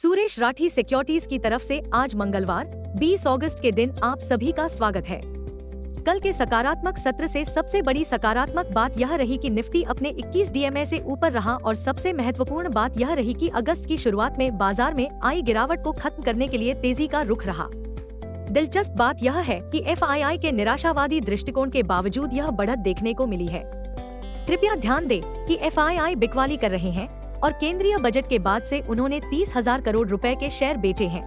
Suresh Rathi securities की तरफ से आज मंगलवार 20 अगस्त के दिन आप सभी का स्वागत है। कल के सकारात्मक सत्र से सबसे बड़ी सकारात्मक बात यह रही कि निफ्टी अपने 21 डीएमए से ऊपर रहा और सबसे महत्वपूर्ण बात यह रही कि अगस्त की शुरुआत में बाजार में आई गिरावट को खत्म करने के लिए तेजी का रुख रहा। दिलचस्प बात यह है कि एफआईआई के निराशावादी दृष्टिकोण के बावजूद यह बढ़त देखने को मिली है। कृपया ध्यान दें कि एफआईआई बिकवाली कर रहे हैं और केंद्रीय बजट के बाद से उन्होंने 30,000 करोड़ रुपए के शेयर बेचे हैं।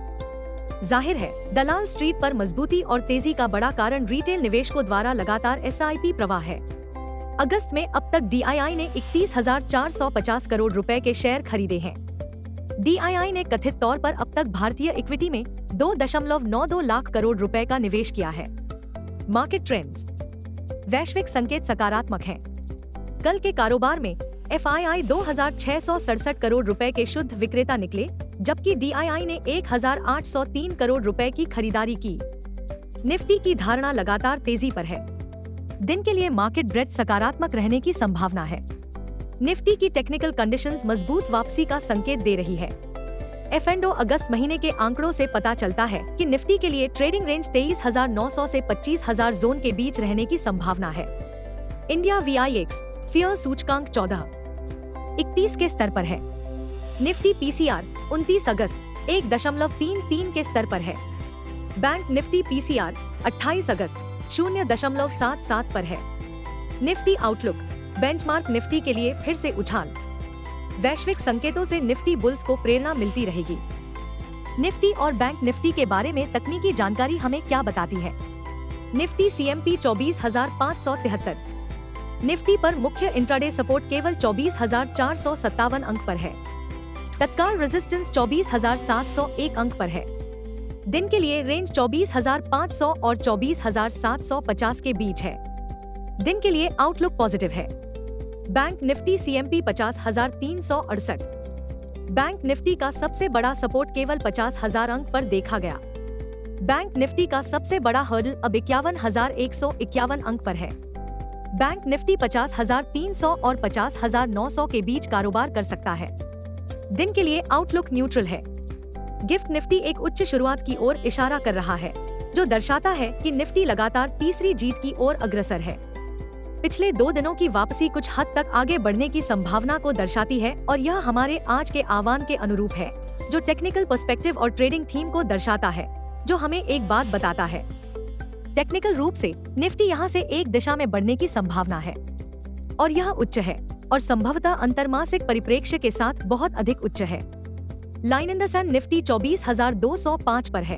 जाहिर है दलाल स्ट्रीट पर मजबूती और तेजी का बड़ा कारण रिटेल निवेशकों द्वारा लगातार एसआईपी प्रवाह है। अगस्त में अब तक डीआईआई ने 31,450 करोड़ रुपए के शेयर खरीदे हैं। डीआईआई ने कथित तौर पर अब तक भारतीय इक्विटी में 2.92 लाख करोड़ रुपए का निवेश किया है। Market trends. वैश्विक संकेत सकारात्मक हैं। कल के कारोबार में एफआईआई 2,667 करोड़ रुपए के शुद्ध विक्रेता निकले, जबकि डीआईआई ने 1,803 करोड़ रुपए की खरीदारी की। निफ्टी की धारणा लगातार तेजी पर है। दिन के लिए मार्केट ब्रेथ सकारात्मक रहने की संभावना है। निफ्टी की टेक्निकल कंडीशंस मजबूत वापसी का संकेत दे रही है। एफ&ओ अगस्त महीने के आंकड़ों से पता चलता है कि निफ्टी के लिए ट्रेडिंग रेंज 23,900 से 25,000 जोन के बीच रहने की संभावना है। इंडिया VIX फियर सूचकांक 14.31 के स्तर पर है। निफ्टी PCR 29 अगस्त 1.33 के स्तर पर है। बैंक निफ्टी PCR 28 अगस्त 0.77 पर है। Nifty outlook. बेंचमार्क निफ्टी के लिए फिर से उछाल। वैश्विक संकेतों से निफ्टी बुल्स को प्रेरणा मिलती रहेगी। निफ्टी और बैंक निफ्टी के बारे में तकनीकी जानकारी हमें क्या बताती है? Nifty CMP 24,573। निफ्टी पर मुख्य इंट्राडे सपोर्ट केवल 24,457 अंक पर है। तत्काल रेजिस्टेंस 24,701 अंक पर है। दिन के लिए रेंज 24,500 और 24,750 के बीच है। दिन के लिए आउटलुक पॉजिटिव है। Bank Nifty CMP 50,368। Bank Nifty का सबसे बड़ा सपोर्ट केवल 50,000 अंक पर देखा गया। बैंक निफ्टी का सबसे बड़ा हर्डल अब 51,151 अंक पर है। बैंक निफ्टी 50,300 और 50,900 के बीच कारोबार कर सकता है। दिन के लिए आउटलुक न्यूट्रल है। गिफ्ट निफ्टी एक उच्च शुरुआत की ओर इशारा कर रहा है, जो दर्शाता है कि निफ्टी लगातार तीसरी जीत की ओर अग्रसर है। पिछले 2 दिनों की वापसी कुछ हद तक आगे बढ़ने की संभावना को दर्शाती है और यह हमारे आज के आह्वान के अनुरूप है, जो टेक्निकल पर्सपेक्टिव और ट्रेडिंग थीम को दर्शाता है, जो हमें एक बात बताता है। टेक्निकल रूप से निफ्टी यहां से एक दिशा में बढ़ने की संभावना है और यह उच्च है और संभवतः अंतरमासिक परिप्रेक्ष्य के साथ बहुत अधिक उच्च है। Line in the sand Nifty 24,205 पर है।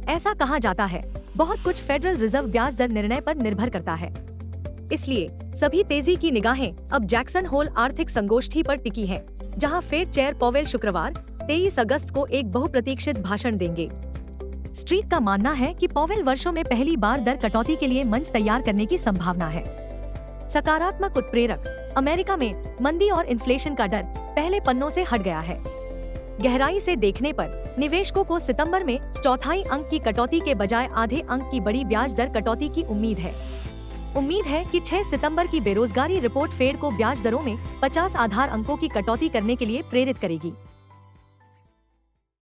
ऐसा कहा जाता है, बहुत कुछ फेडरल रिजर्व ब्याज दर निर्णय पर निर्भर करता है। इसलिए सभी तेजी की निगाहें अब जैक्सन होल आर्थिक संगोष्ठी पर टिकी हैं, जहां फेड चेयर पॉवेल शुक्रवार 23 अगस्त को एक बहुप्रतीक्षित भाषण देंगे। स्ट्रीट का मानना है कि पॉवेल वर्षों में पहली बार दर कटौती के लिए मंच तैयार करने की संभावना है। सकारात्मक उत्प्रेरक। अमेरिका में मंदी और इन्फ्लेशन का डर पहले पन्नों से हट गया है। गहराई से देखने पर निवेशकों को सितंबर में चौथाई अंक की कटौती के बजाय आधे अंक की बड़ी ब्याज दर कटौती की उम्मीद है। उम्मीद है कि 6 सितंबर की बेरोजगारी रिपोर्ट फेड को ब्याज दरों में 50 आधार अंकों की कटौती करने के लिए प्रेरित करेगी।